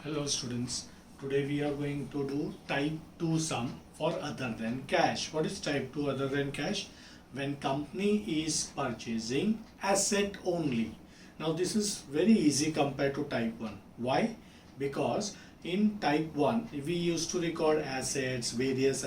Hello students, today we are going to do type 2 sum for other than cash. What is type 2 other than cash? When company is purchasing asset only. Now this is very easy compared to type 1. Why? Because in type 1 we used to record assets, various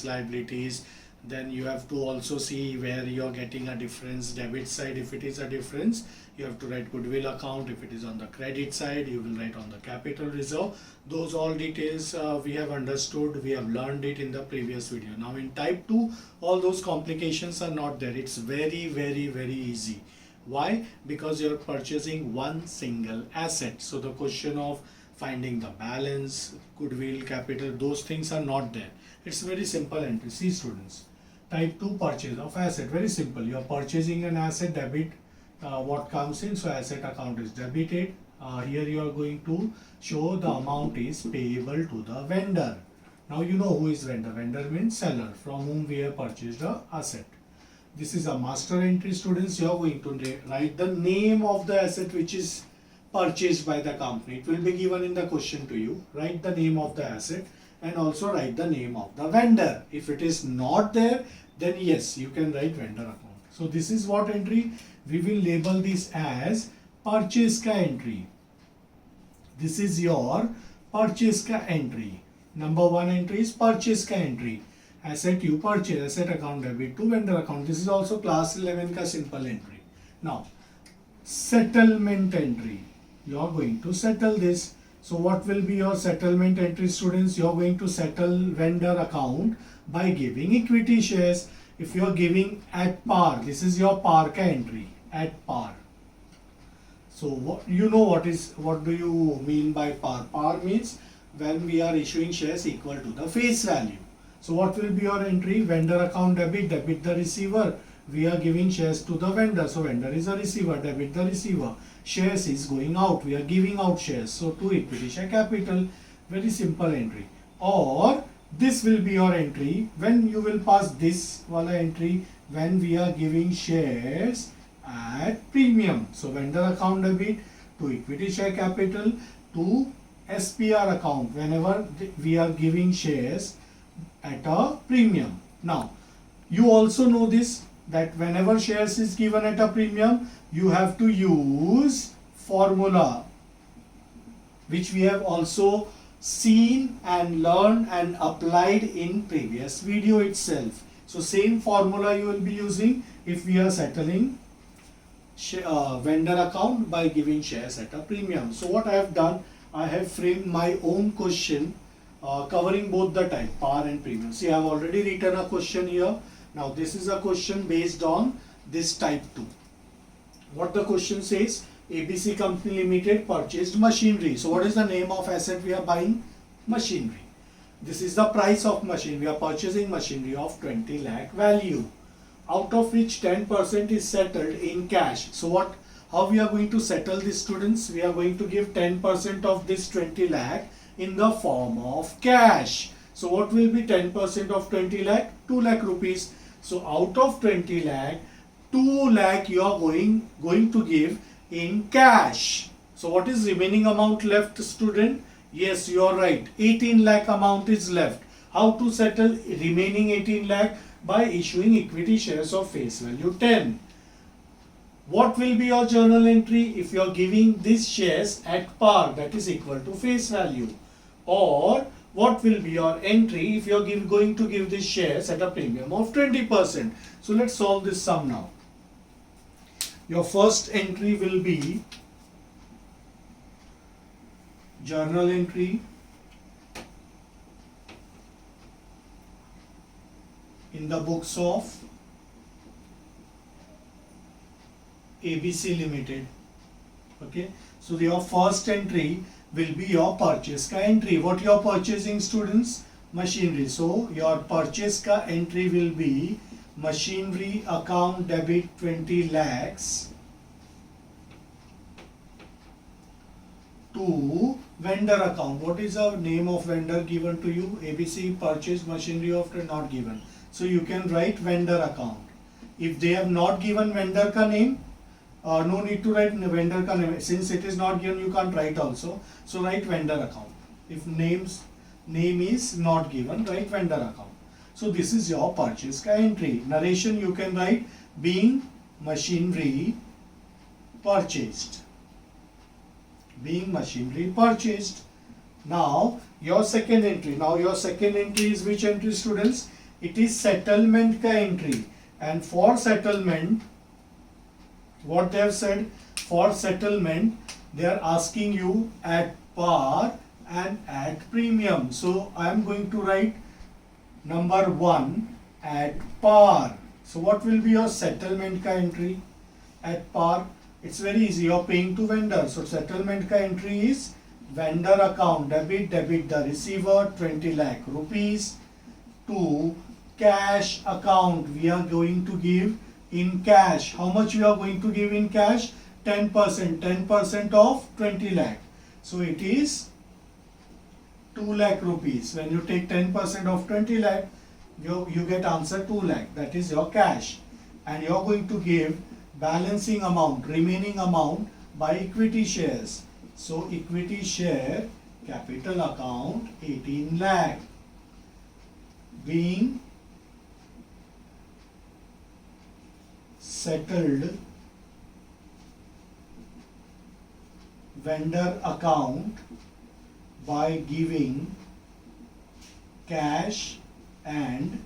liabilities. Then you have to also see where you are getting a difference. Debit side, if it is a difference, you have to write goodwill account. If it is on the credit side, you will write on the capital reserve. Those all details we have understood, we have learned it in the previous video. Now in type 2, all those complications are not there. It's very easy. Why? Because you're purchasing one single asset. So the question of finding the balance, goodwill, capital, those things are not there. It's very simple entry. See students, type 2 purchase of asset, very simple. You are purchasing an asset, debit what comes in, so asset account is debited. Here you are going to show the amount is payable to the vendor. Now you know who is vendor. Vendor means seller from whom we have purchased the asset. This is a master entry, students. You are going to write the name of the asset which is purchased by the company. It will be given in the question to you. Write the name of the asset and also write the name of the vendor. If it is not there, then yes, you can write vendor account. So this is what entry. We will label this as purchase ka entry. This is your purchase ka entry. Number 1 entry is purchase ka entry. Asset you purchase, asset account debit to vendor account. This is also class 11 ka simple entry. Now, settlement entry. You are going to settle this. So what will be your settlement entry, students? You are going to settle vendor account by giving equity shares. If you are giving at par, this is your par ka entry, at par. So what do you mean by par? Par means when we are issuing shares equal to the face value. So what will be your entry? Vendor account debit the receiver. We are giving shares to the vendor. So vendor is a receiver, debit the receiver. Shares is going out. We are giving out shares. So to equity share capital. Very simple entry. Or this will be your entry when you will pass this wala entry when we are giving shares at premium. So vendor account debit to equity share capital to SPR account whenever we are giving shares at a premium. Now you also know this, that whenever shares is given at a premium, you have to use formula which we have also seen and learned and applied in previous video itself. So same formula you will be using if we are settling vendor account by giving shares at a premium. So what I have done, I have framed my own question covering both the type par and premium. See, I have already written a question here. Now this is a question based on this type 2. What the question says, ABC Company Limited purchased machinery. So what is the name of asset we are buying? Machinery. This is the price of machine. We are purchasing machinery of 20 lakh value, out of which 10% is settled in cash. So how we are going to settle this, students? We are going to give 10% of this 20 lakh in the form of cash. So what will be 10% of 20 lakh? 2 lakh rupees. So out of 20 lakh, 2 lakh you are going to give in cash. So what is remaining amount left, student? Yes, you are right. 18 lakh amount is left. How to settle remaining 18 lakh? By issuing equity shares of face value 10. What will be your journal entry if you are giving these shares at par, that is equal to face value? Or what will be your entry if you are going to give these shares at a premium of 20%? So let's solve this sum now. Your first entry will be journal entry in the books of ABC Limited. Okay, so your first entry will be your purchase ka entry. What you are purchasing, students? Machinery. So your purchase ka entry will be machinery account debit 20 lakhs to vendor account. What is the name of vendor given to you? ABC purchase machinery of not given. So you can write vendor account. If they have not given vendor ka name, no need to write vendor ka name. Since it is not given, you can't write also. So write vendor account. If name is not given, write vendor account. So this is your purchase ka entry. Narration you can write being machinery purchased. Being machinery purchased. Now your second entry. Now your second entry is which entry, students? It is settlement ka entry. And for settlement, what they have said, for settlement they are asking you at par and at premium. So I am going to write number 1 at par. So what will be your settlement ka entry at par? It's very easy. You are paying to vendor. So settlement ka entry is vendor account debit the receiver 20 lakh rupees to cash account. We are going to give in cash. How much we are going to give in cash? 10% of 20 lakh. So it is 2 lakh rupees. When you take 10% of 20 lakh, you get answer 2 lakh. That is your cash. And you are going to give balancing amount, remaining amount by equity shares. So equity share capital account 18 lakh being settled vendor account by giving cash and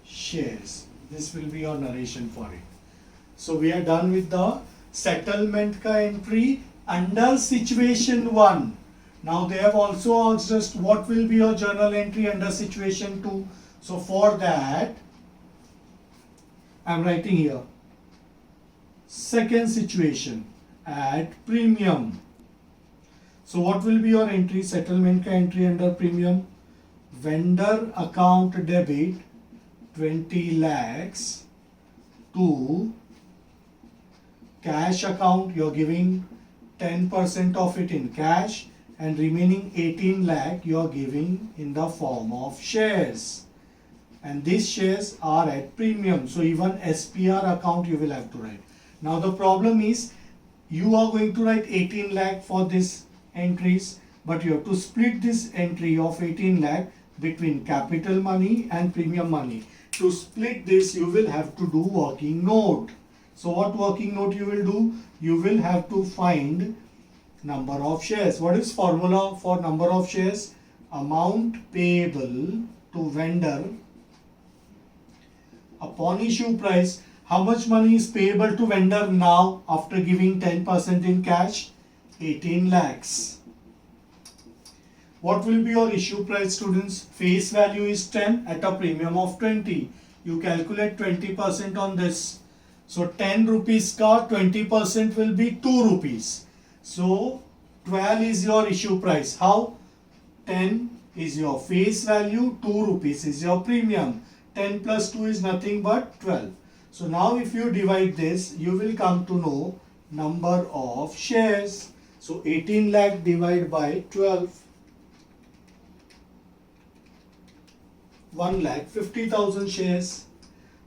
shares. This will be your narration for it. So we are done with the settlement ka entry under situation 1. Now they have also asked us what will be your journal entry under situation 2. So for that I am writing here second situation at premium. So what will be your entry? Settlement ka entry under premium. Vendor account debit 20 lakhs to cash account. You are giving 10% of it in cash and remaining 18 lakh you are giving in the form of shares. And these shares are at premium. So even SPR account you will have to write. Now the problem is you are going to write 18 lakh for this entries, but you have to split this entry of 18 lakh between capital money and premium money. To split this you will have to do working note. So what working note you will do? You will have to find number of shares. What is formula for number of shares? Amount payable to vendor upon issue price. How much money is payable to vendor now after giving 10% in cash? 18 lakhs. What will be your issue price, students? Face value is 10 at a premium of 20. You calculate 20% on this. So 10 rupees ka 20% will be 2 rupees. So 12 is your issue price. How? 10 is your face value, 2 rupees is your premium. 10 plus 2 is nothing but 12. So now if you divide this, you will come to know number of shares. So 18 lakh divided by 12. 1,50,000 shares.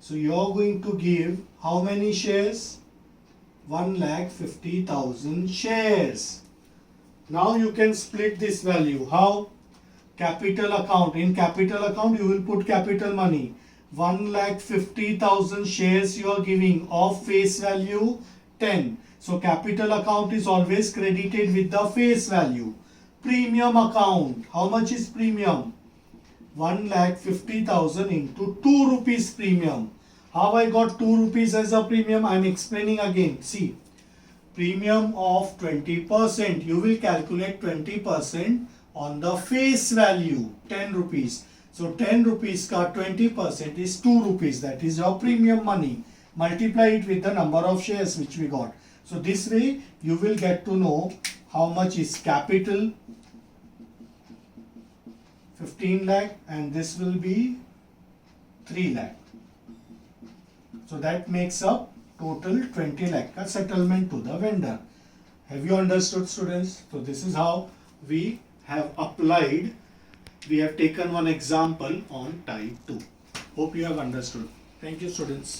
So you are going to give how many shares? 1,50,000 shares. Now you can split this value. How? Capital account. In capital account you will put capital money. 1,50,000 shares you are giving of face value 10. So capital account is always credited with the face value. Premium account. How much is premium? 1,50,000 into 2 rupees premium. How I got 2 rupees as a premium? I am explaining again. See, premium of 20%. You will calculate 20% on the face value 10 rupees. So 10 rupees ka 20% is 2 rupees. That is your premium money. Multiply it with the number of shares which we got. So this way you will get to know how much is capital 15 lakh and this will be 3 lakh. So that makes up total 20 lakh ka settlement to the vendor. Have you understood, students? So this is how we have applied. We have taken one example on type 2. Hope you have understood. Thank you, students.